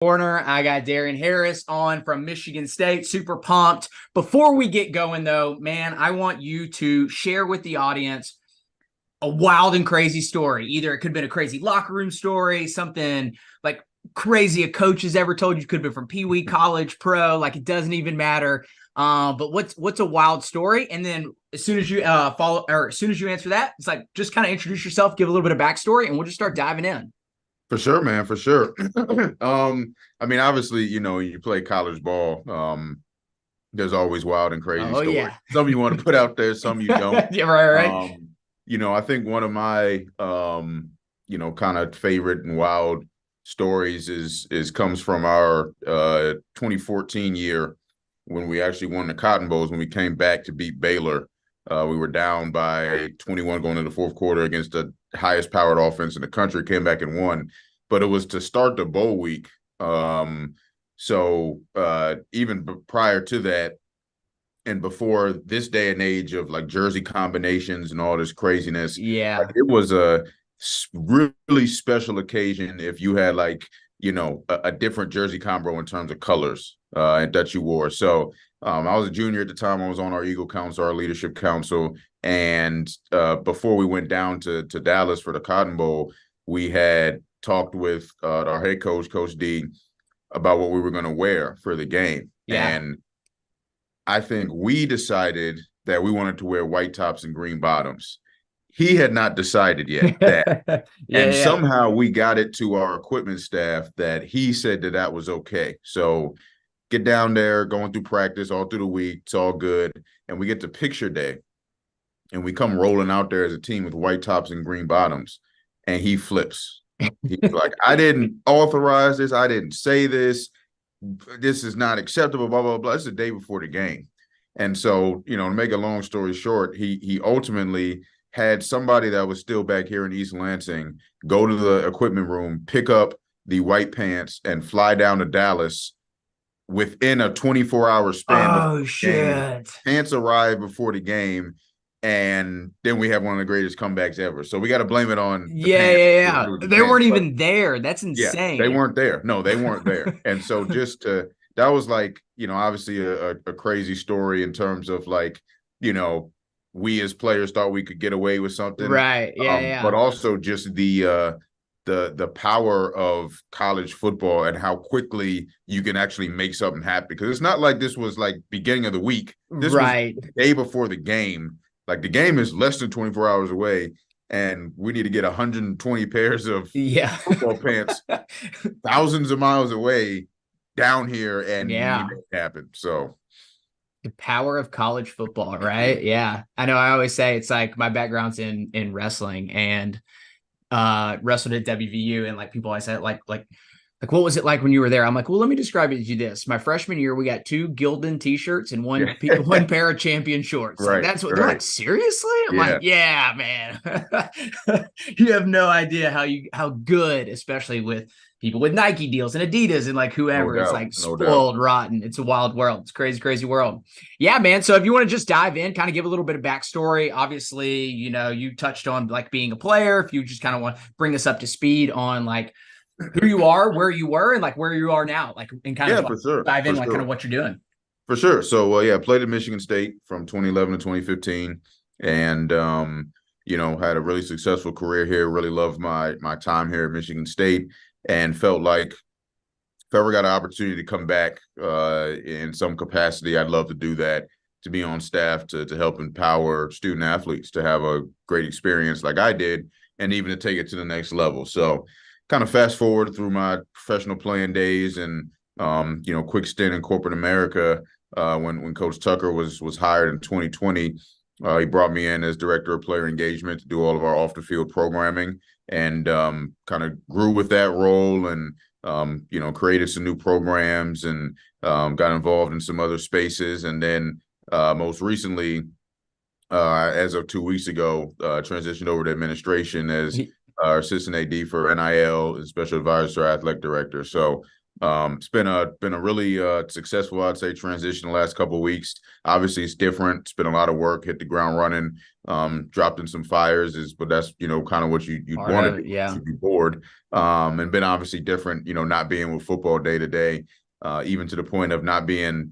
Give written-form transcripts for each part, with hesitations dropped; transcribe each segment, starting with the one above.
Corner. I got Darien Harris on from Michigan State. Super pumped. Before we get going, though, man, I want you to share with the audience a wild and crazy story. Either it could have been a crazy locker room story, something like crazy a coach has ever told you. Could have been from Pee Wee, college, pro. Like it doesn't even matter. But what's a wild story? And then as soon as you follow, or as soon as you answer that, it's like just kind of introduce yourself, give a little bit of backstory, and we'll just start diving in. For sure, man, for sure. I mean, obviously, you play college ball. There's always wild and crazy Oh stories. yeah, Some you want to put out there, some you don't. yeah, right. I think one of my kind of favorite and wild stories is comes from our 2014 year when we actually won the Cotton Bowls when we came back to beat Baylor. We were down by 21 going into the fourth quarter against the highest powered offense in the country, came back and won. But it was to start the bowl week. So even prior to that, and before this day and age of like jersey combinations and all this craziness, Yeah. like, it was a really special occasion if you had like, a different jersey combo in terms of colors that you wore. So I was a junior at the time. I was on our Eagle Council, our leadership council. And before we went down to Dallas for the Cotton Bowl, we had talked with our head coach, Coach D, about what we were going to wear for the game. Yeah. And I think we decided that we wanted to wear white tops and green bottoms. He had not decided yet that. Yeah, And yeah. somehow we got it to our equipment staff that he said that was okay. So get down there, going through practice all through the week. It's all good. And we get to picture day and we come rolling out there as a team with white tops and green bottoms. And he flips. He's like, I didn't authorize this. I didn't say this. This is not acceptable, blah, blah, blah. It's the day before the game. And so, to make a long story short, he ultimately had somebody that was still back here in East Lansing go to the equipment room, pick up the white pants, and fly down to Dallas within a 24-hour span before Oh the game. shit. Pants arrived before the game, and then we have one of the greatest comebacks ever. So we got to blame it on the Yeah, pants. yeah, It yeah. was the They pants, weren't but even there. That's yeah, they insane. weren't there. No, they weren't there. And so that was like, obviously a crazy story in terms of like, we as players thought we could get away with something. Right. Yeah, But yeah. also just the power of college football and how quickly you can actually make something happen. Because it's not like this was like beginning of the week. This was Right. the day before the game. Like the game is less than 24 hours away, and we need to get 120 pairs of Yeah. football pants thousands of miles away down here, and we Yeah. make it happen. So The power of college football, right? Yeah. I know I always say it's like my background's in wrestling and wrestled at WVU, and like people always say like what was it like when you were there? I'm like, well, let me describe it to you this. My freshman year, we got 2 Gildan t-shirts and yeah, one pair of champion shorts. Like right, that's what they're like, right, seriously? I'm like, yeah, yeah, man. You have no idea how good, especially with people with Nike deals and Adidas and like no whoever, it's doubt, like no doubt. spoiled rotten. It's a wild world. It's a crazy, crazy world. Yeah, man. So if you want to just dive in, kind of give a little bit of backstory. Obviously, you touched on like being a player. If you just kind of want to bring us up to speed on like who you are, where you were, and like where you are now, like and kind Yeah, of for sure, dive for in like kind of sure, what you're doing. for sure. So yeah, played at Michigan State from 2011 to 2015, and had a really successful career here. Really loved my time here at Michigan State, and felt like if I ever got an opportunity to come back in some capacity, I'd love to do that, to be on staff to help empower student athletes to have a great experience like I did, and even to take it to the next level. So kind of fast forward through my professional playing days and, quick stint in corporate America when Coach Tucker was hired in 2020. He brought me in as director of player engagement to do all of our off the field programming, and kind of grew with that role, and created some new programs, and got involved in some other spaces. And then most recently, as of 2 weeks ago, transitioned over to administration as our assistant AD for NIL and special advisor to our athletic director. So It's been a really successful, I'd say, transition the last couple of weeks. Obviously, it's different. It's been a lot of work. Hit the ground running. Dropped in some fires, but that's kind of what you'd Part want to of do it, once yeah. you'd be bored. And been obviously different. Not being with football day to day, even to the point of not being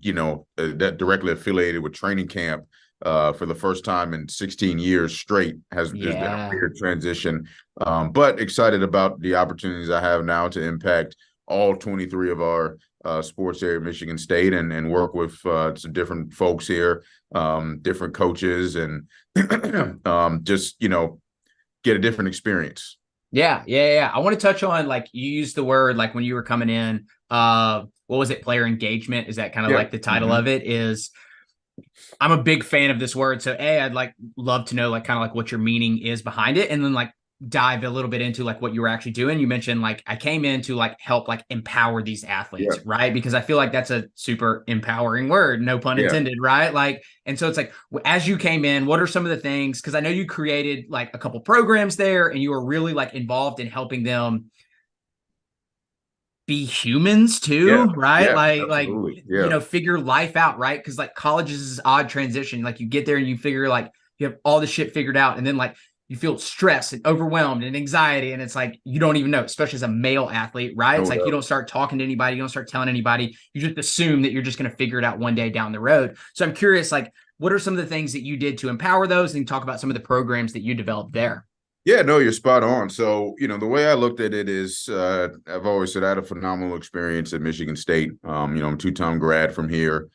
that directly affiliated with training camp. For the first time in 16 years straight has been a Yeah. weird transition. But excited about the opportunities I have now to impact all 23 of our sports here at Michigan State and work with some different folks here, different coaches, and just get a different experience. Yeah. I want to touch on, like, you used the word, like, when you were coming in, what was it? Player engagement. Is that kind of Yeah. like the title of it? I'm a big fan of this word. So I'd love to know, like, kind of like what your meaning is behind it. And then, like, dive a little bit into like what you were actually doing. You mentioned, like, I came in to like help like empower these Yeah. athletes, right? Because I feel like that's a super empowering word, no pun Yeah. intended, right? Like, and so it's like, as you came in, what are some of the things? Because I know you created like a couple programs there, and you were really like involved in helping them be humans Yeah. too, right? Yeah. Like Absolutely. Yeah. figure life out, right? Because like college is this odd transition. Like, you get there and you figure, like, you have all the shit figured out, and then like you feel stressed and overwhelmed and anxiety, and it's like you don't even know, especially as a male athlete, right? It's No like you doubt. don't start talking to anybody, you don't start telling anybody, you just assume that you're just going to figure it out one day down the road. So I'm curious, like, what are some of the things that you did to empower those, and talk about some of the programs that you developed there? Yeah, no, you're spot on. So, the way I looked at it is I've always said I had a phenomenal experience at Michigan State. I'm a two-time grad from here.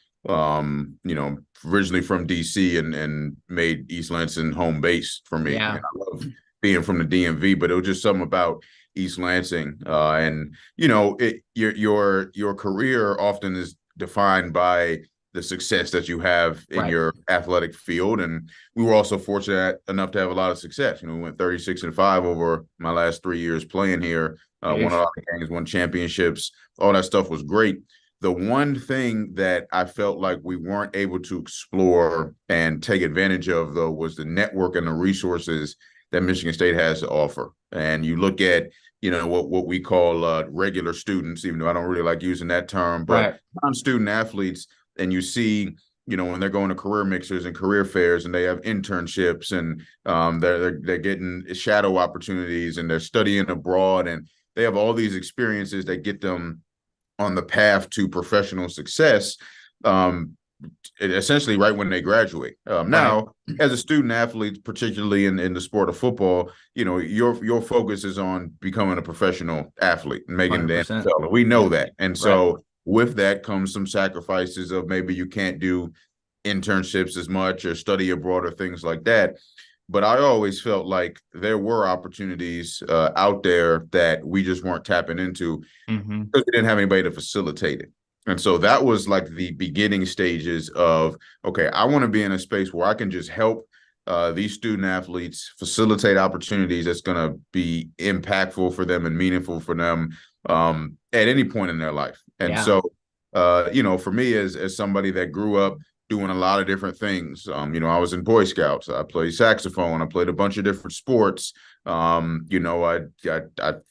Originally from DC and made East Lansing home base for me. And Yeah, I love being from the DMV, but it was just something about East Lansing. And your career often is defined by the success that you have in right. your athletic field. And we were also fortunate enough to have a lot of success. We went 36-5 over my last 3 years playing here. Won a lot of games, won championships. All that stuff was great. The one thing that I felt like we weren't able to explore and take advantage of, though, was the network and the resources that Michigan State has to offer. And you look at, what we call regular students, even though I don't really like using that term, but Right. non-student athletes, and you see when they're going to career mixers and career fairs and they have internships and they're getting shadow opportunities and they're studying abroad and they have all these experiences that get them on the path to professional success, essentially right when they graduate. Right. Now, as a student athlete, particularly in the sport of football, your focus is on becoming a professional athlete and making the 100%. NFL. And we know Yeah. that. And Right. so with that comes some sacrifices of maybe you can't do internships as much or study abroad or things like that. But I always felt like there were opportunities out there that we just weren't tapping into Mm-hmm. because we didn't have anybody to facilitate it. And so that was like the beginning stages of, okay, I want to be in a space where I can just help these student athletes facilitate opportunities that's going to be impactful for them and meaningful for them at any point in their life. And Yeah. so, for me as somebody that grew up doing a lot of different things, I was in Boy Scouts, I played saxophone, I played a bunch of different sports. I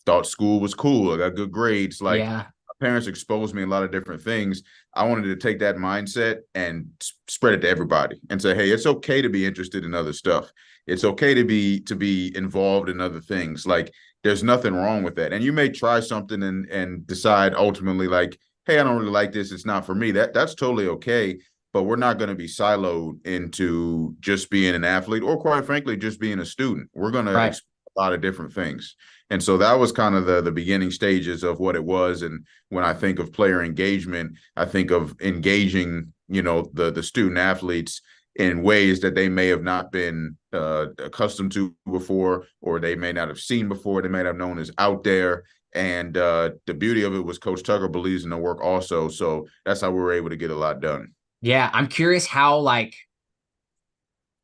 thought school was cool. I got good grades. Like Yeah. my parents exposed me a lot of different things. I wanted to take that mindset and spread it to everybody and say, hey, it's okay to be interested in other stuff. It's okay to be involved in other things. Like there's nothing wrong with that. And you may try something and decide ultimately like, hey, I don't really like this. It's not for me. That's totally okay. But we're not going to be siloed into just being an athlete or quite frankly, just being a student. We're going to Right. a lot of different things. And so that was kind of the beginning stages of what it was. And when I think of player engagement, I think of engaging, the student athletes in ways that they may have not been accustomed to before, or they may not have seen before, they may not have known is out there. And the beauty of it was Coach Tucker believes in the work also. So that's how we were able to get a lot done. Yeah. I'm curious how, like,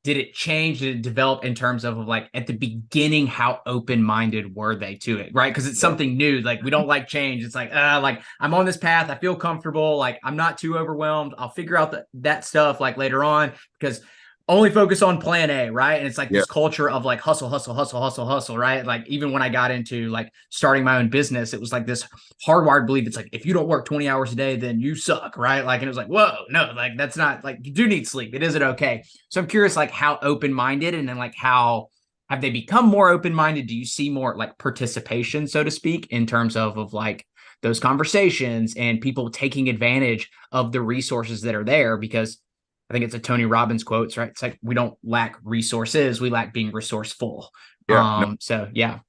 did it change? Did it develop in terms of like at the beginning, how open-minded were they to it? Right. Cause it's Yeah. something new. Like, we don't like change. It's like I'm on this path. I feel comfortable. Like, I'm not too overwhelmed. I'll figure out that stuff like later on, because only focus on plan A, right? And it's like Yeah. this culture of like hustle, hustle, hustle, hustle, hustle, right? Like even when I got into like starting my own business, it was like this hardwired belief. It's like if you don't work 20 hours a day, then you suck, right? Like, and it was like, whoa, no, like that's not like you do need sleep. It isn't okay. So I'm curious, like how open-minded and then like how have they become more open-minded? Do you see more like participation, so to speak, in terms of like those conversations and people taking advantage of the resources that are there? Because I think it's a Tony Robbins quotes, right? It's like we don't lack resources, we lack being resourceful. Yeah. So yeah,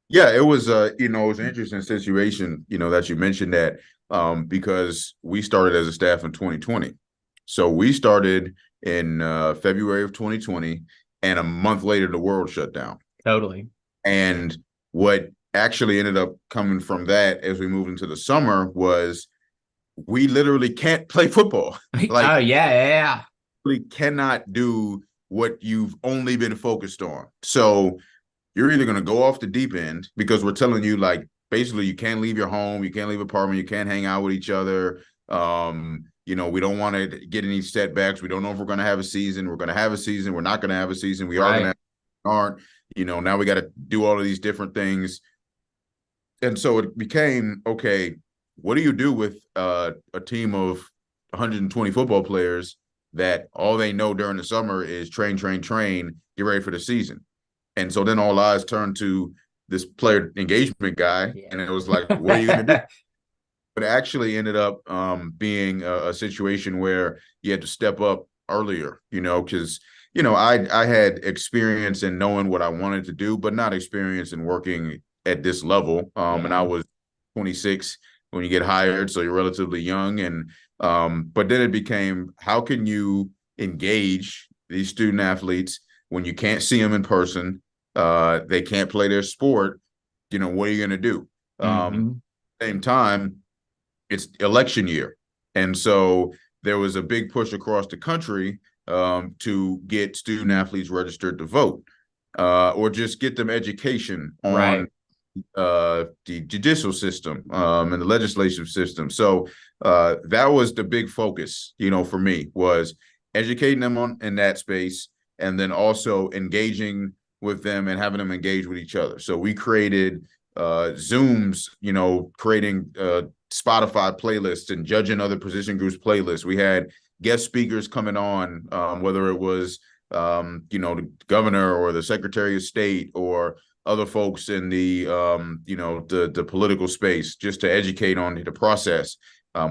Yeah, it was it was an interesting situation, that you mentioned that because we started as a staff in 2020. So we started in February of 2020, and a month later the world shut down. totally. And what actually ended up coming from that as we moved into the summer was we literally can't play football. Like Oh yeah. we cannot do what you've only been focused on. So you're either going to go off the deep end because we're telling you like basically you can't leave your home, you can't leave apartment, you can't hang out with each other. We don't want to get any setbacks. We don't know if we're going to have a season. We're going to have a season. We're not going to have a season. We are going to Right. aren't. Now we got to do all of these different things. And so it became, okay, what do you do with a team of 120 football players that all they know during the summer is train, train, train, get ready for the season? And so then all eyes turned to this player engagement guy, and it was like, what are you going to do? Yeah. But it actually ended up being a situation where you had to step up earlier, because I had experience in knowing what I wanted to do, but not experience in working at this level. And I Yeah. was 26 when you get hired, so you're relatively young. And but then it became, how can you engage these student athletes when you can't see them in person? They can't play their sport. What are you going to do? Mm-hmm. Same time, it's election year. And so there was a big push across the country to get student athletes registered to vote or just get them education on Right. the judicial system and the legislative system. So that was the big focus, for me, was educating them on in that space and then also engaging with them and having them engage with each other. So we created Zooms, creating Spotify playlists and judging other position groups playlists. We had guest speakers coming on, whether it was the governor or the secretary of state or other folks in the the political space, just to educate on the process.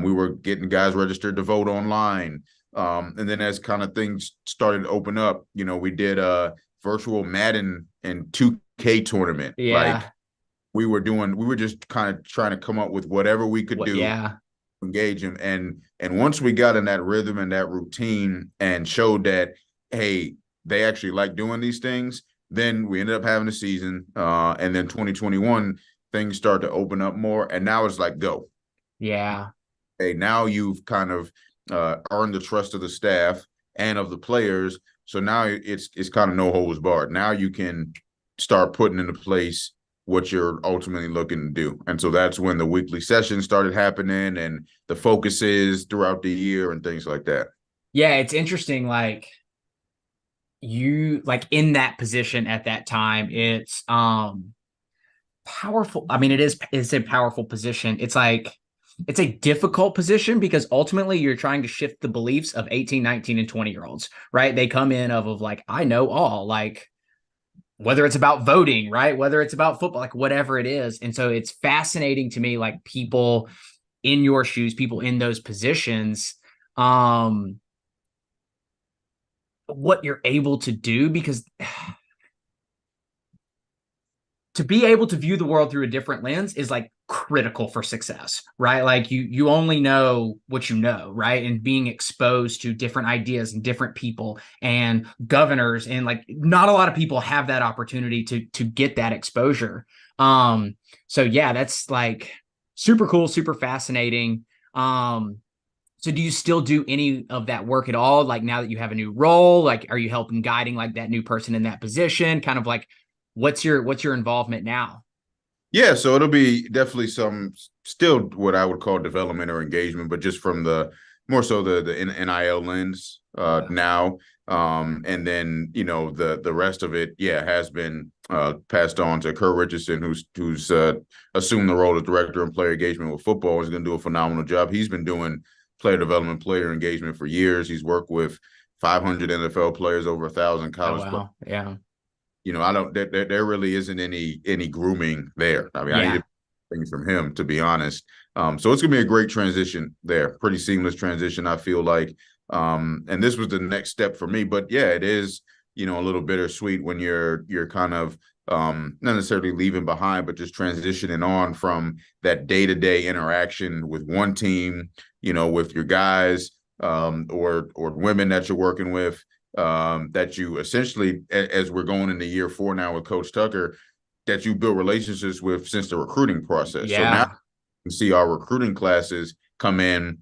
We were getting guys registered to vote online. And then as kind of things started to open up, we did a virtual Madden and 2K tournament. Like Yeah. we were just kind of trying to come up with whatever we could What? do Yeah. to engage them. And once we got in that rhythm and that routine and showed that, hey, they actually like doing these things, then we ended up having a season. And then 2021, things start to open up more. And now it's like, go. Yeah. Hey, now you've kind of earned the trust of the staff and of the players. So now it's kind of no holds barred. Now you can start putting into place what you're ultimately looking to do. And so that's when the weekly sessions started happening and the focuses throughout the year and things like that. Yeah. It's interesting. Like you, like in that position at that time, it's powerful. I mean, it's a powerful position. It's like it's a difficult position because ultimately you're trying to shift the beliefs of 18, 19, and 20-year olds, right? They come in of like, I know all, like whether it's about voting, right? Whether it's about football, like whatever it is. And so it's fascinating to me, like people in your shoes, people in those positions, what you're able to do because to be able to view the world through a different lens is like critical for success, right? Like you only know what you know, right? And being exposed to different ideas and different people and governors and like not a lot of people have that opportunity to get that exposure. So yeah, that's like super cool, super fascinating. So do you still do any of that work at all? Like now that you have a new role, like are you helping guiding like that new person in that position? Kind of like what's your involvement now? Yeah, so it'll be definitely some still what I would call development or engagement, but just from the more so the NIL lens Yeah. now. And then, the rest of it, has been passed on to Kurt Richardson, who's assumed the role of director and player engagement with football. He's going to do a phenomenal job. He's been doing player development, player engagement for years. He's worked with 500 NFL players, over 1,000 Oh college players. wow. Yeah. I don't. There really isn't any grooming there. I mean, I Yeah. need things from him, to be honest. So it's gonna be a great transition there. Pretty seamless transition, I feel like. And this was the next step for me. But yeah, it is, a little bittersweet when you're kind of not necessarily leaving behind, but just transitioning on from that day-to-day interaction with one team, with your guys, or women that you're working with, that you essentially, as we're going into year 4 now with Coach Tucker, that you build relationships with since the recruiting process. So now Yeah. you see our recruiting classes come in.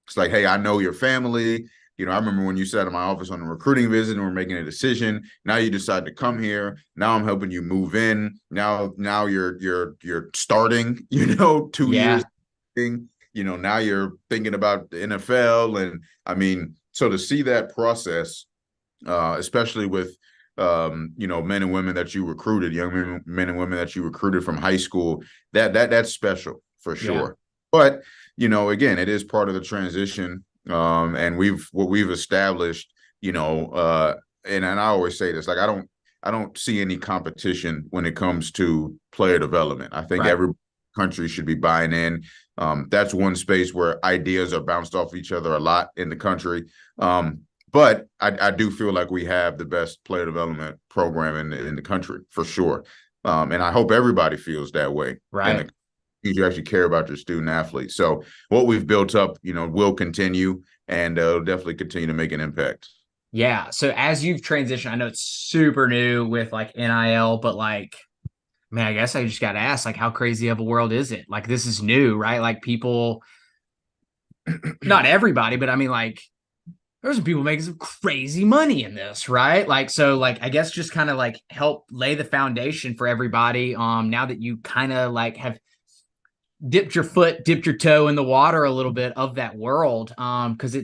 It's like, hey, I know your family. I remember when you sat in my office on a recruiting visit and we're making a decision. Now you decide to come here. Now I'm helping you move in. Now you're starting, 2 years. Yeah. Now you're thinking about the NFL. And I mean, so to see that process, especially with men and women that you recruited, young men and women that you recruited from high school, that's special for Yeah. sure. But again, it is part of the transition, and what we've established, and I always say this, like I don't see any competition when it comes to player development. I think Right. every country should be buying in. That's one space where ideas are bounced off each other a lot in the country. But I do feel like we have the best player development program in the country for sure. And I hope everybody feels that way. Right. And you actually care about your student athletes. So what we've built up, will continue, and it'll definitely continue to make an impact. Yeah. So as you've transitioned, I know it's super new with like NIL, but like, man, I guess I just got to ask, like, how crazy of a world is it? Like, this is new, right? Like, people, not everybody, but I mean, like, there's some people making some crazy money in this, right? Like, so, like, I guess just kind of like help lay the foundation for everybody. Now that you kind of like have dipped your toe in the water a little bit of that world. Because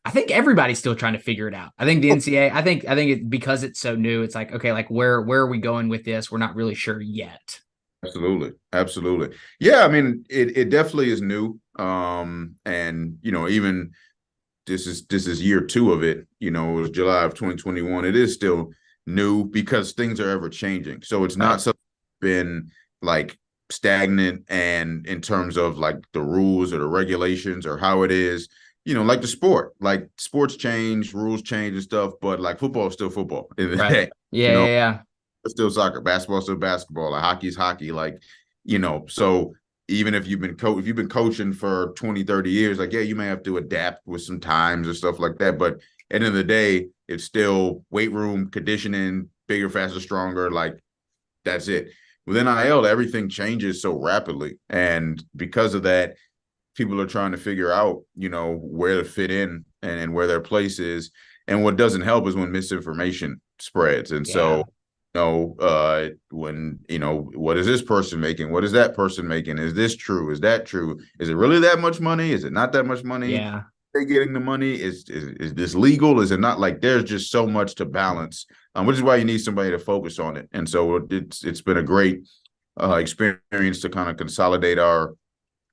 I think everybody's still trying to figure it out. I think the NCAA, because it's so new, it's like, okay, like where are we going with this? We're not really sure yet. Absolutely. Absolutely. Yeah, I mean, it definitely is new. And even this is year 2 of it. It was July of 2021. It is still new because things are ever changing. So it's Right. not something been like stagnant, and in terms of like the rules or the regulations or how it is, like the sport, like sports change, rules change and stuff, but like football is still football in the Right. day. Yeah. You know, Yeah. Yeah. it's still soccer, basketball still basketball, like hockey's hockey, like, so even if if you've been coaching for 20, 30 years, like, yeah, you may have to adapt with some times and stuff like that, but at the end of the day, it's still weight room, conditioning, bigger, faster, stronger, like that's it. With NIL, everything changes so rapidly, and because of that, people are trying to figure out, where to fit in, and where their place is. And what doesn't help is when misinformation spreads. And so, Yeah. when, what is this person making? What is that person making? Is this true? Is that true? Is it really that much money? Is it not that much money? Yeah. Are they getting the money? Is this legal? Is it not? Like, there's just so much to balance, which is why you need somebody to focus on it. And so it's been a great experience to kind of consolidate our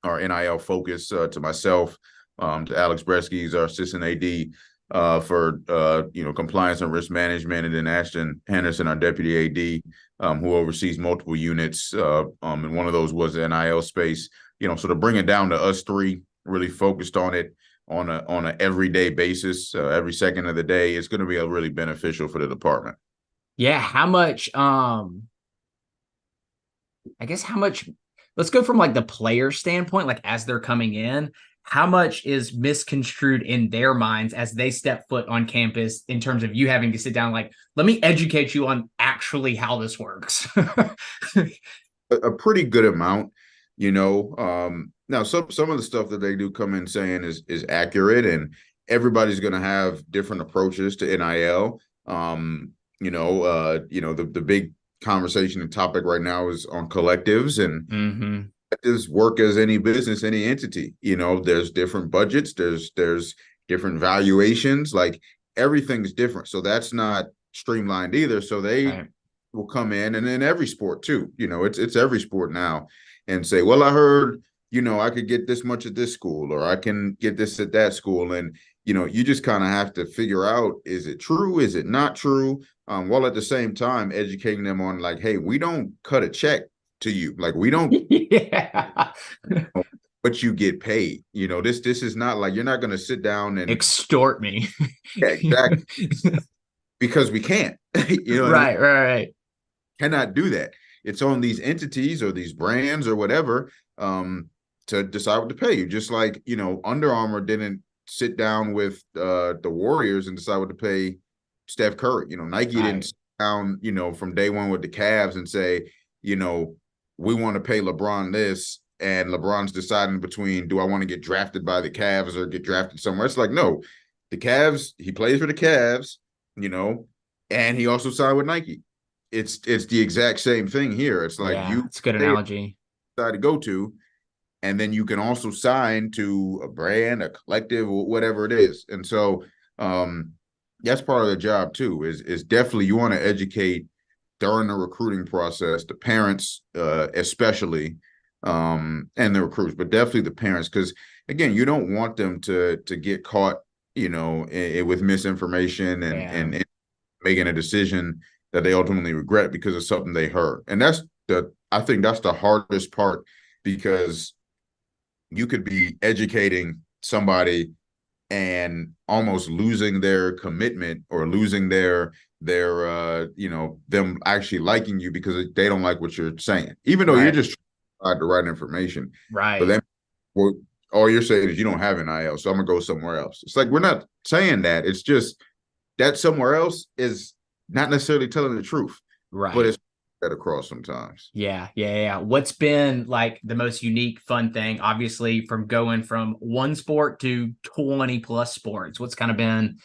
NIL focus, to myself, to Alex Bresky, he's our assistant AD, for compliance and risk management, and then Ashton Henderson, our deputy AD, who oversees multiple units, and one of those was the NIL space. So to bring it down to us 3, really focused on it on a everyday basis, every second of the day, it's going to be a really beneficial for the department. Yeah. How much, I guess how much, let's go from like the player standpoint, like as they're coming in, how much is misconstrued in their minds as they step foot on campus in terms of you having to sit down, like, let me educate you on actually how this works. A pretty good amount, now some of the stuff that they do come in saying is accurate, and everybody's going to have different approaches to NIL. The big conversation and topic right now is on collectives, and Mm-hmm. collectives work as any business, any entity. There's different budgets, there's different valuations. Like, everything's different. So that's not streamlined either. So they Right. will come in, and in every sport too, it's every sport now, and say, well, I heard, I could get this much at this school, or I can get this at that school. And, you just kind of have to figure out, is it true? Is it not true? While at the same time educating them on, like, hey, we don't cut a check to you. Like, we don't Yeah. what you get paid. This is not like, you're not going to sit down and, Extort me. yeah, exactly, because we can't. What I mean? Right, right, right. Cannot do that. It's on these entities or these brands or whatever, to decide what to pay you. Just like, Under Armour didn't sit down with the Warriors and decide what to pay Steph Curry. Nike didn't Right. sit down, from day one with the Cavs and say, we want to pay LeBron this, and LeBron's deciding between, do I want to get drafted by the Cavs or get drafted somewhere? It's like, no, the Cavs, he plays for the Cavs, and he also signed with Nike. It's the exact same thing here. It's like, Yeah, you it's a good decide analogy. to go to, and then you can also sign to a brand, a collective, or whatever it is. And so, that's part of the job too, is definitely, you want to educate during the recruiting process, the parents, especially, and the recruits, but definitely the parents, because again, you don't want them to get caught, with misinformation, Yeah. and making a decision that they ultimately regret because of something they heard. And I think that's the hardest part, because you could be educating somebody and almost losing their commitment, or losing them actually liking you, because they don't like what you're saying, even though you're Right. just trying to provide the right information. But Right. then, well, all you're saying is, you don't have an IL, so I'm gonna go somewhere else. It's like, we're not saying that. It's just that somewhere else is not necessarily telling the truth, but Right. it's that across sometimes. Yeah, yeah, yeah. What's been like the most unique, fun thing, obviously, from going from one sport to 20 plus sports? What's kind of been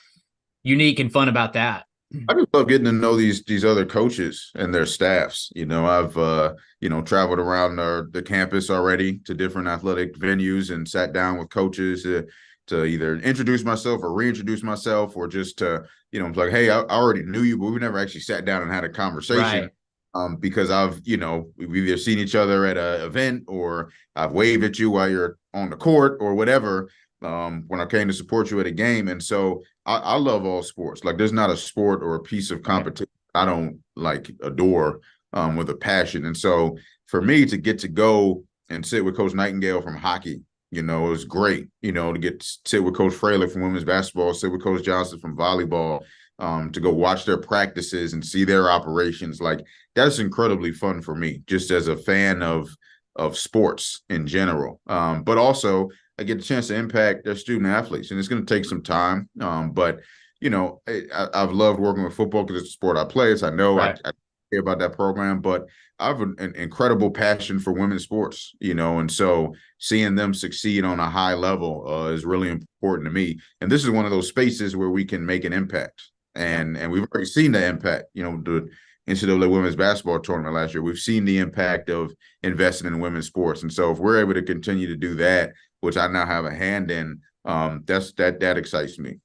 unique and fun about that? I just love getting to know these other coaches and their staffs. I've traveled around the campus already to different athletic venues and sat down with coaches to either introduce myself or reintroduce myself, or just to, it's like, hey, I already knew you, but we never actually sat down and had a conversation. Right. Because we've either seen each other at an event, or I've waved at you while you're on the court or whatever, when I came to support you at a game. And so I love all sports. Like, there's not a sport or a piece of Right. competition I don't like adore, with a passion. And so for me to get to go and sit with Coach Nightingale from hockey, it was great, to get to sit with Coach Fraley from women's basketball, sit with Coach Johnson from volleyball, to go watch their practices and see their operations. Like, that's incredibly fun for me, just as a fan of sports in general. But also, I get a chance to impact their student athletes, and it's going to take some time. But I've loved working with football because it's a sport I play. So I know Right. I care about that program, but I have an incredible passion for women's sports, and so seeing them succeed on a high level, is really important to me. And this is one of those spaces where we can make an impact, Yeah. and we've already seen the impact. The NCAA women's basketball tournament last year, we've seen the impact of investing in women's sports, and so if we're able to continue to do that, which I now have a hand in, that excites me.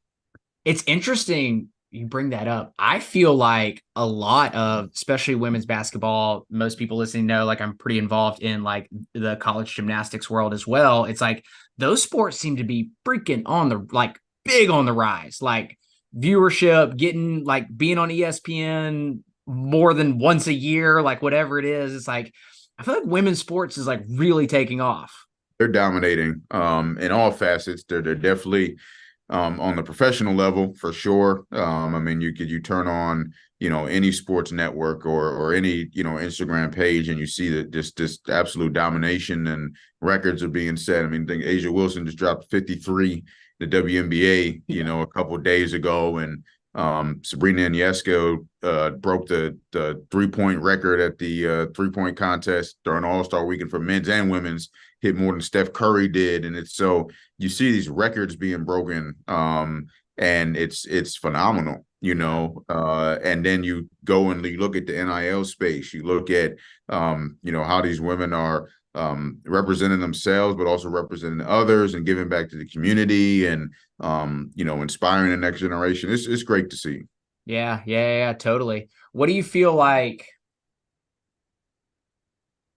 It's interesting you bring that up. I feel like a lot of, especially women's basketball, most people listening know, like, I'm pretty involved in like the college gymnastics world as well. It's like those sports seem to be freaking on the, like, big on the rise, like viewership, getting, like, being on ESPN more than once a year, like whatever it is. It's like, I feel like women's sports is like really taking off. They're dominating, in all facets. They're definitely, on the professional level, for sure. I mean, you turn on, any sports network, or any, Instagram page, and you see that this absolute domination, and records are being set. I mean, I think Asia Wilson just dropped 53 the WNBA, a couple of days ago, and Sabrina Ionescu broke the 3-point record at the 3-point contest during All-Star Weekend for men's and women's, hit more than Steph Curry did. And it's so, you see these records being broken, and it's phenomenal, and then you go and you look at the NIL space, you look at, how these women are representing themselves, but also representing others and giving back to the community and inspiring the next generation. It's great to see. Yeah, totally. What do you feel like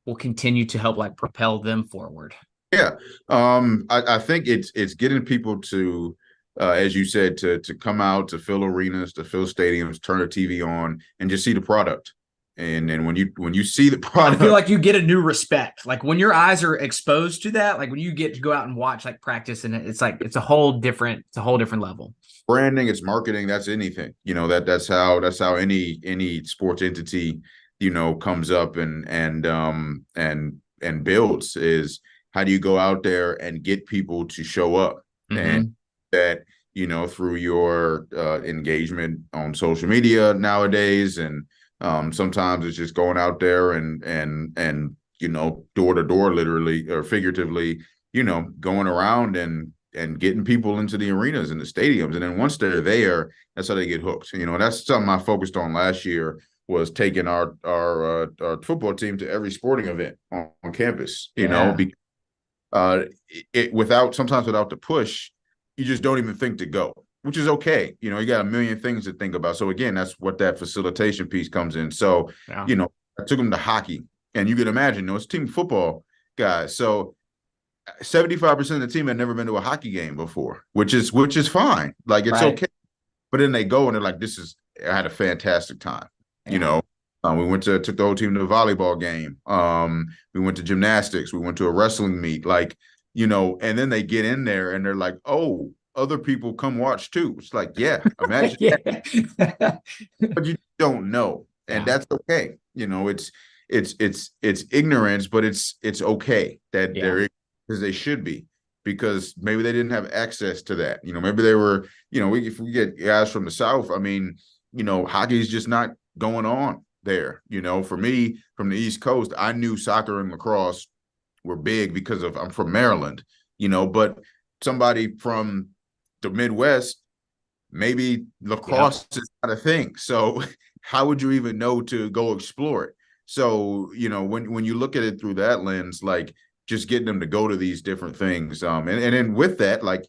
will continue to help like propel them forward? Yeah, I think it's getting people to, as you said, to come out, to fill arenas, to fill stadiums, turn the TV on, and just see the product. And when you see the I feel product, like you get a new respect. Like when your eyes are exposed to that, like when you get to go out and watch like practice, and it's like it's a whole different level. branding, it's marketing, that's anything. That's how any sports entity, comes up and builds is how do you go out there and get people to show up and Mm-hmm. that through your engagement on social media nowadays and sometimes it's just going out there and door to door literally or figuratively going around and getting people into the arenas and the stadiums. And then once they're there, that's how they get hooked. That's something I focused on last year was taking our football team to every sporting event on campus, Yeah. sometimes without the push, you just don't even think to go, which is okay. You got a million things to think about. So again, that's what that facilitation piece comes in. So, Yeah. I took them to hockey and you can imagine, it's team football guys. So 75% of the team had never been to a hockey game before, which is fine. Like it's Right. okay. But then they go and they're like, I had a fantastic time. Yeah. We took the whole team to a volleyball game. We went to gymnastics. We went to a wrestling meet. And then they get in there and they're like, oh, other people come watch too. It's like, yeah, imagine Yeah. that, but you don't know. And Yeah. that's okay. It's ignorance, but it's okay that Yeah. they're because they should be because maybe they didn't have access to that. Maybe they were, if we get guys from the South, I mean, hockey's just not going on there. For me, from the East Coast, I knew soccer and lacrosse were big because I'm from Maryland, but somebody from the Midwest, maybe Yep. lacrosse is not a thing. So how would you even know to go explore it? So, when you look at it through that lens, like just getting them to go to these different things. And then with that, like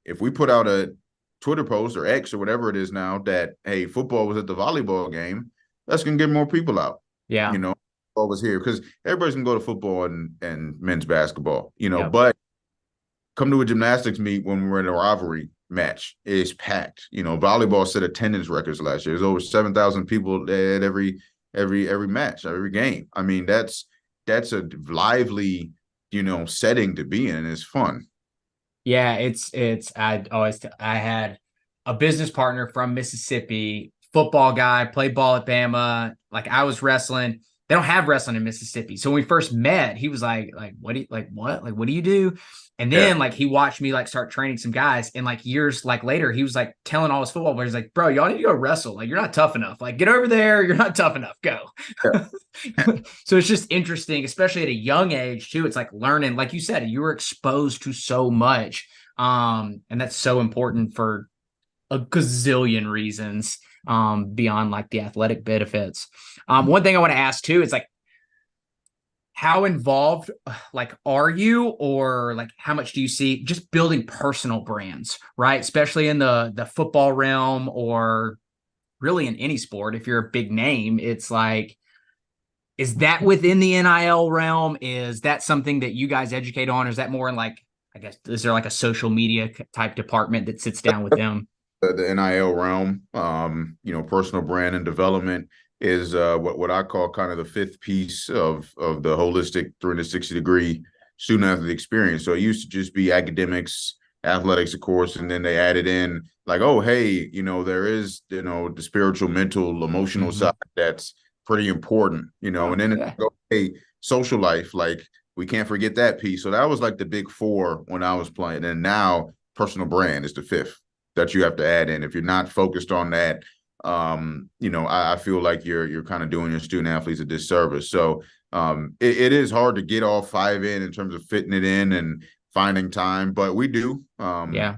if we put out a Twitter post or X or whatever it is now that, hey, football was at the volleyball game, that's going to get more people out, Yeah. football was here because everybody's going to go to football and men's basketball, Yep. but come to a gymnastics meet when we're in a rivalry match, it's packed. Volleyball set attendance records last year. There's over 7,000 people at every match, every game. I mean, that's a lively, setting to be in, and it's fun. Yeah, I had a business partner from Mississippi, football guy, played ball at Bama. Like I was wrestling. They don't have wrestling in Mississippi. So when we first met, he was like, what do you like what? Like, what do you do? And Yeah. then like he watched me like start training some guys. And like years like later, he was like telling all his football players, like, bro, y'all need to go wrestle. Like, you're not tough enough. Like, get over there. You're not tough enough. Go. Yeah. So it's just interesting, especially at a young age, too. It's like learning, like you said, you were exposed to so much. And that's so important for a gazillion reasons beyond like the athletic benefits. One thing I want to ask too is like, how involved like are you, or like how much do you see just building personal brands, right? Especially in the football realm, or really in any sport. If you're a big name, it's like, is that within the NIL realm? Is that something that you guys educate on? Or is that more in like, I guess, is there like a social media type department that sits down with them? The NIL realm, personal brand and development is what I call kind of the fifth piece of the holistic 360-degree student athlete experience. So it used to just be academics, athletics, of course, and then they added in like, oh, hey, there is, the spiritual, mental, emotional Mm-hmm. side that's pretty important, Oh, and then it's yeah. like, okay, social life, like we can't forget that piece. So that was like the big four when I was playing. And now personal brand is the fifth that you have to add in. If you're not focused on that, I feel like you're kind of doing your student athletes a disservice. So it is hard to get all five in terms of fitting it in and finding time, but we do. Yeah.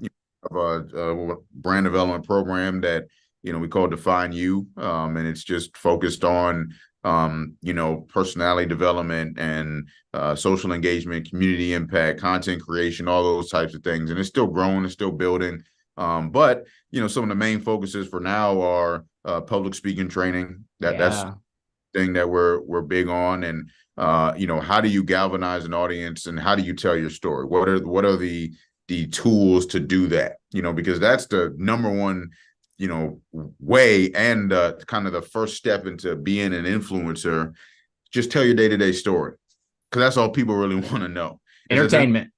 Have a brand development program that we call Define You, and it's just focused on personality development and social engagement, community impact, content creation, all those types of things. And it's still growing, it's still building. But some of the main focuses for now are public speaking training. That's Yeah. thing that we're big on. And how do you galvanize an audience and how do you tell your story? What are the tools to do that? Because that's the number one way and kind of the first step into being an influencer. Just tell your day-to-day story, because that's all people really want to know. Entertainment.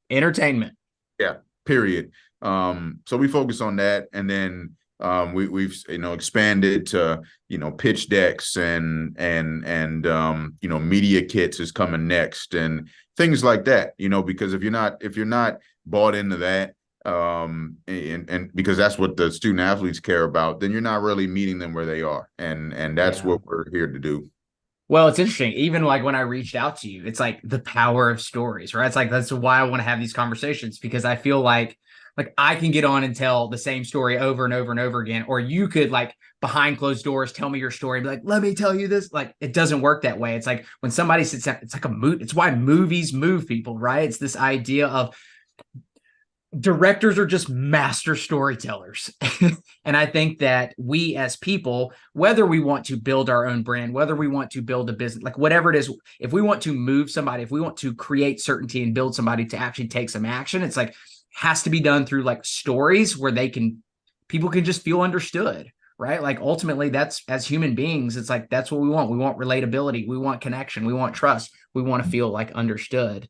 Yeah, period. So we focus on that, and then we've expanded to pitch decks and media kits is coming next and things like that. Because if you're not bought into that, and because that's what the student athletes care about, then you're not really meeting them where they are, and that's Yeah. what we're here to do. Well, it's interesting. Even like when I reached out to you, it's like the power of stories, right? It's like that's why I want to have these conversations, because I feel like I can get on and tell the same story over and over and over again, or you could like behind closed doors tell me your story and be like, let me tell you this. Like it doesn't work that way. It's like when somebody sits down, it's like a mood. It's why movies move people, right? It's this idea of directors are just master storytellers. And I think that we as people, whether we want to build our own brand, whether we want to build a business, like whatever it is, if we want to move somebody, if we want to create certainty and build somebody to actually take some action, it's like has to be done through like stories where people can just feel understood, right? Like ultimately that's, as human beings, it's like that's what we want. We want relatability, we want connection, we want trust, we want to feel like understood.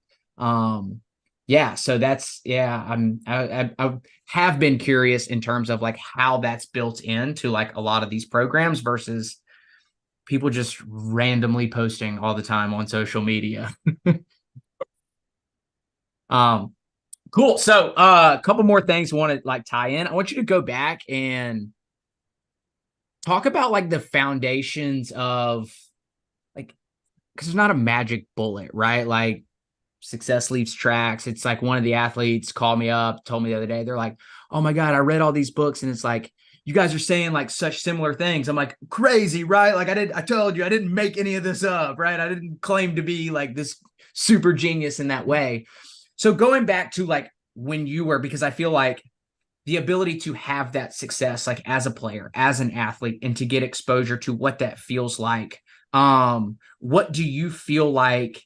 Yeah, so that's I have been curious in terms of like how that's built into like a lot of these programs versus people just randomly posting all the time on social media. um cool. So a couple more things I want to like tie in. I want you to go back and talk about like the foundations of like, because there's not a magic bullet, right? Like success leaves tracks. It's like one of the athletes called me up, told me the other day, they're like, oh my God, I read all these books and it's like, you guys are saying like such similar things. I'm like, crazy, right? Like I told you, I didn't make any of this up, right? I didn't claim to be like this super genius in that way. So going back to like when you were, because I feel like the ability to have that success, like as a player, as an athlete, and to get exposure to what that feels like. What do you feel like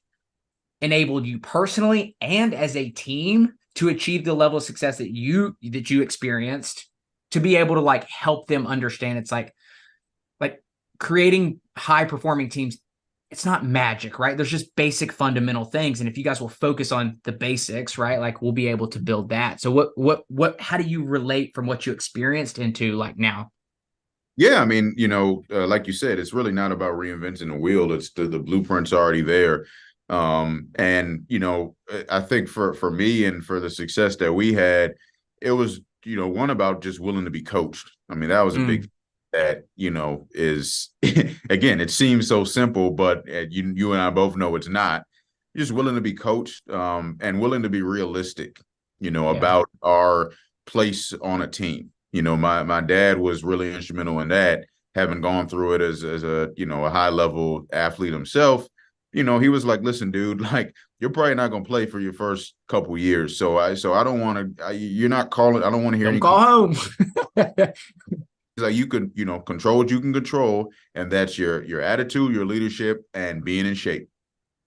enabled you personally and as a team to achieve the level of success that you experienced, to be able to like help them understand it's like creating high performing teams, it's not magic, right? There's just basic fundamental things, and if you guys will focus on the basics, right, like we'll be able to build that. So what how do you relate from what you experienced into like now? Yeah, I mean, like you said, it's really not about reinventing the wheel. It's the blueprint's already there. And I think for me and for the success that we had, it was one about just willing to be coached. I mean, that was a big that is again, it seems so simple, but you and I both know it's not. You're just willing to be coached, and willing to be realistic, Yeah. about our place on a team. My dad was really instrumental in that, having gone through it as a high level athlete himself. He was like, listen, dude, like you're probably not going to play for your first couple years. So I don't want to, you're not calling. I don't want to hear Don't any. call home. Like you can, control what you can control. And that's your attitude, your leadership, and being in shape.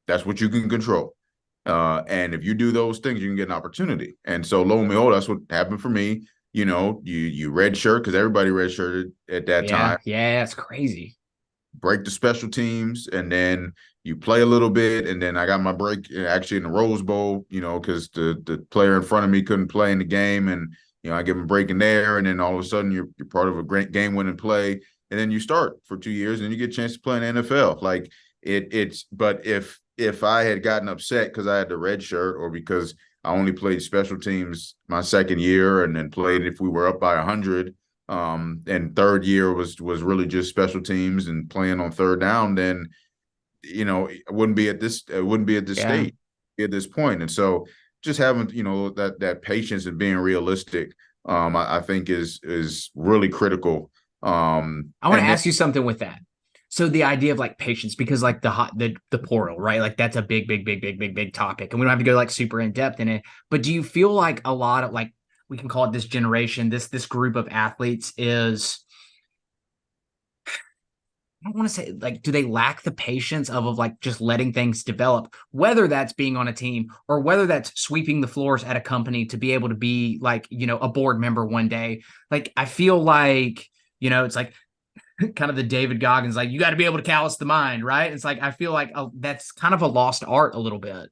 That's what you can control. And if you do those things, you can get an opportunity. And so lo and behold, that's what happened for me. You red shirt, because everybody red shirted at that time. Yeah, it's crazy. Break the special teams, and then you play a little bit, and then I got my break actually in the Rose Bowl, because the player in front of me couldn't play in the game, and I give him a break in there, and then all of a sudden you're part of a great game-winning play, and then you start for 2 years, and you get a chance to play in the NFL. Like it's, but if I had gotten upset because I had the red shirt, or because I only played special teams my second year, and then played if we were up by 100. And third year was really just special teams and playing on third down, then it wouldn't be at this Yeah. state at this point. And so just having that patience and being realistic, I think is really critical. I want to And then ask you something with that. So the idea of like patience, because like the portal, right? Like that's a big topic, and we don't have to go like super in depth in it. But do you feel like a lot of like, we can call it this generation, this group of athletes is, I don't want to say like, do they lack the patience of like just letting things develop, whether that's being on a team or whether that's sweeping the floors at a company to be able to be like, a board member one day. Like I feel like, it's like kind of the David Goggins, like you got to be able to callous the mind, right? It's like I feel like that's kind of a lost art a little bit.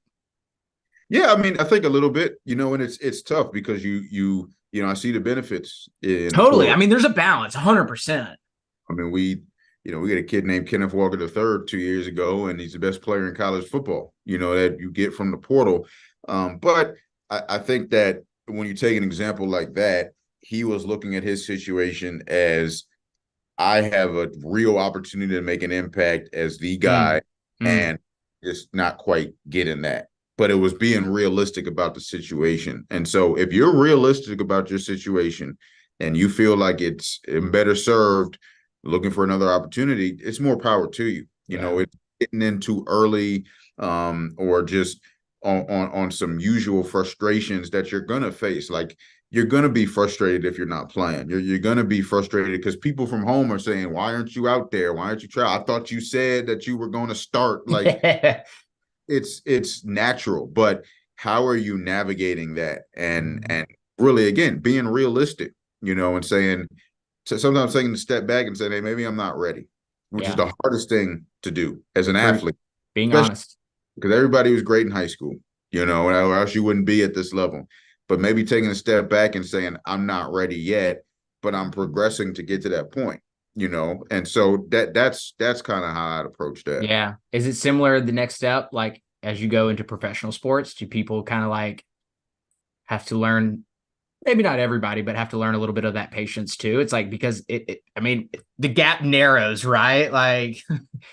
Yeah, I mean, I think a little bit, and it's tough because I see the benefits in the Totally. I portal. mean, there's a balance, 100%. I mean, we get a kid named Kenneth Walker III 2 years ago, and he's the best player in college football, that you get from the portal. But I think that when you take an example like that, he was looking at his situation as, I have a real opportunity to make an impact as the Mm, guy, mm, and just not quite getting that. But it was being realistic about the situation. And so if you're realistic about your situation and you feel like it's better served looking for another opportunity, it's more power to you. yeah. It's getting in too early, or just on some usual frustrations that you're gonna face. Like, you're going to be frustrated if you're not playing. You're going to be frustrated because people from home are saying, "Why aren't you out there? Why aren't you trying? I thought you said that you were going to start." Like, Yeah. it's natural, but how are you navigating that? And Mhm. and really, again, being realistic, and saying, so sometimes taking a step back and saying, "Hey, maybe I'm not ready," which is Yeah. the hardest thing to do as an Agree. athlete, Being especially honest. because everybody was great in high school, or else you wouldn't be at this level. But maybe taking a step back and saying, I'm not ready yet, but I'm progressing to get to that point, And so that's kind of how I'd approach that. Yeah. Is it similar the next step? Like as you go into professional sports, do people kind of like have to learn, maybe not everybody, but have to learn a little bit of that patience too? It's like, because I mean, the gap narrows, right? Like,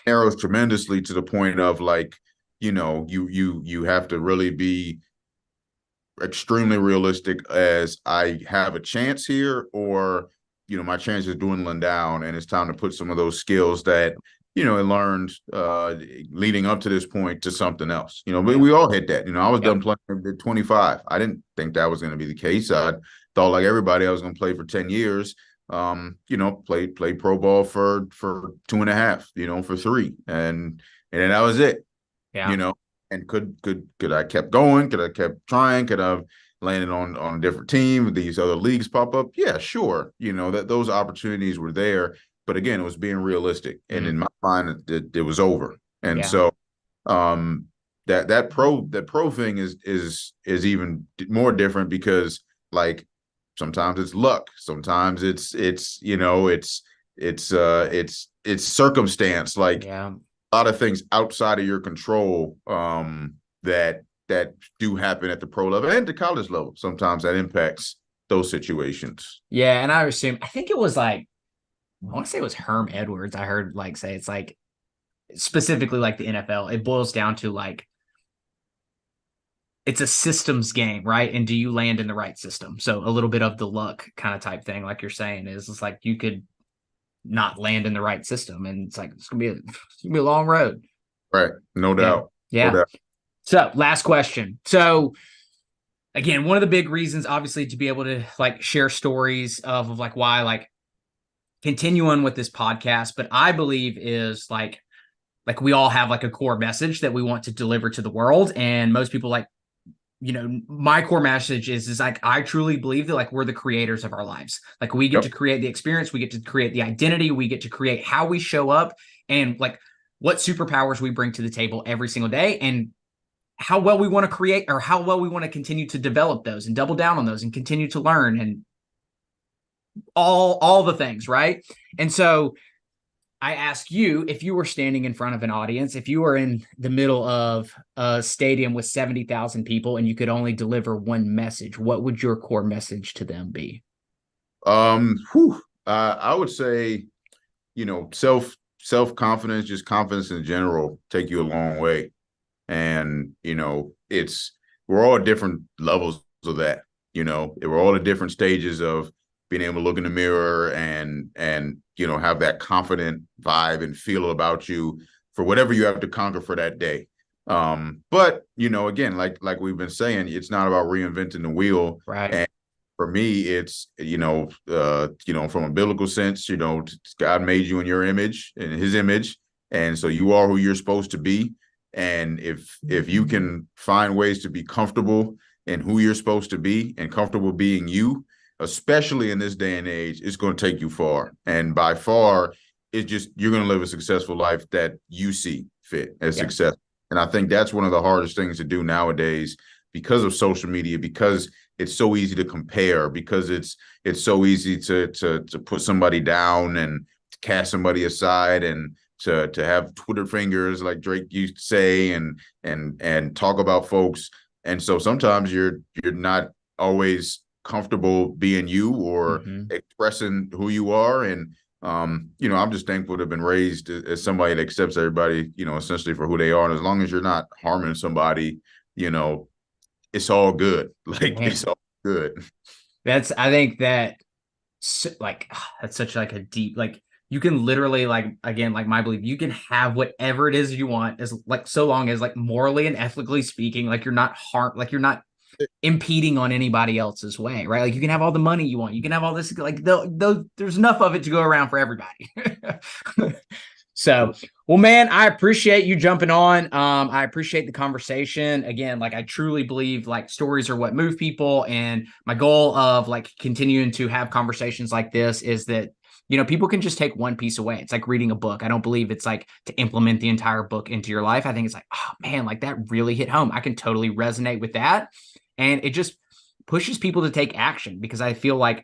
Narrows tremendously to the point of, like, you have to really be extremely realistic, as I have a chance here, or my chance is dwindling down, and it's time to put some of those skills that I learned leading up to this point to something else. But yeah. we all hit that. I was Yep. done playing at 25. I didn't think that was going to be the case. I thought, like everybody, I was going to play for 10 years. Played pro ball for 2.5, for 3, and then that was it. you Yeah. know, and could I kept going? Could I kept trying? Could I have landed on a different team? These other leagues pop up? Yeah, sure. That those opportunities were there, but again, it was being realistic, and Mm, in my mind, it was over. And yeah. so, um, that pro thing is even more different because, like, sometimes it's luck, sometimes it's circumstance, like Yeah. a lot of things outside of your control, that do happen at the pro level and the college level. Sometimes that impacts those situations. Yeah. And I think it was like, I want to say it was Herm Edwards. I heard like say it's like specifically like the NFL, it boils down to like it's a systems game, right? And do you land in the right system? So a little bit of the luck kind of type thing, like you're saying, is it's like you could not land in the right system, and it's like it's gonna be a long road. Right. No Yeah, doubt. No yeah. doubt. So last question. So again, one of the big reasons, obviously, to be able to like share stories of like why like continue on with this podcast, but I believe is like we all have like a core message that we want to deliver to the world, and most people like, my core message is like I truly believe that like we're the creators of our lives. Like we get Yep. to create the experience, we get to create the identity, we get to create how we show up, and like what superpowers we bring to the table every single day, and how well we want to create or how well we want to continue to develop those and double down on those and continue to learn and all the things, right? And so I ask you, if you were standing in front of an audience, if you were in the middle of a stadium with 70,000 people and you could only deliver one message, what would your core message to them be? I would say, self confidence, just confidence in general, take you a long way. And we're all at different levels of that. We're all at different stages of being able to look in the mirror and have that confident vibe and feel about you for whatever you have to conquer for that day. But again, like we've been saying, it's not about reinventing the wheel. Right. And for me, it's from a biblical sense, God made you in your image, in His image, and so you are who you're supposed to be. And if you can find ways to be comfortable in who you're supposed to be and comfortable being you, especially in this day and age, it's going to take you far. And by far, it's just you're going to live a successful life that you see fit as success. And I think that's one of the hardest things to do nowadays because of social media, because it's so easy to compare, because it's so easy to put somebody down and to cast somebody aside and to have Twitter fingers, like Drake used to say, and talk about folks. And so sometimes you're not always comfortable being you or expressing who you are. And I'm just thankful to have been raised as somebody that accepts everybody, essentially for who they are. And as long as you're not harming somebody, it's all good. Like, Man, it's all good. I think that like that's such like a deep, like you can literally, like, again, like my belief, you can have whatever it is you want, as like so long as, like, morally and ethically speaking, like you're not you're not impeding on anybody else's way, right? Like you can have all the money you want, you can have all this, like there's enough of it to go around for everybody. So, well, man, I appreciate you jumping on. I appreciate the conversation. Again, like I truly believe like stories are what move people. And my goal of like continuing to have conversations like this is that, people can just take one piece away. It's like reading a book. I don't believe it's like to implement the entire book into your life. I think it's like, oh man, like that really hit home. I can totally resonate with that. And it just pushes people to take action, because I feel like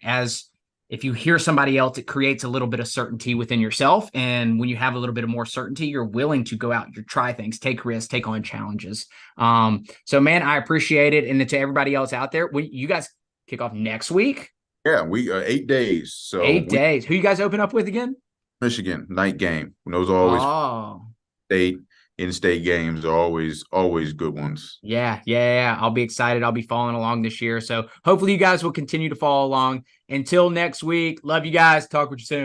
if you hear somebody else, it creates a little bit of certainty within yourself. And when you have a little bit of more certainty, you're willing to go out, you try things, take risks, take on challenges. So man, I appreciate it. And to everybody else out there, when you guys kick off next week. Yeah, we 8 days. So 8 days. Who you guys open up with again? Michigan night game. Those are always Oh, state in-state games are always good ones. yeah. I'll be excited. I'll be following along this year. So hopefully you guys will continue to follow along. Until next week, love you guys. Talk with you soon.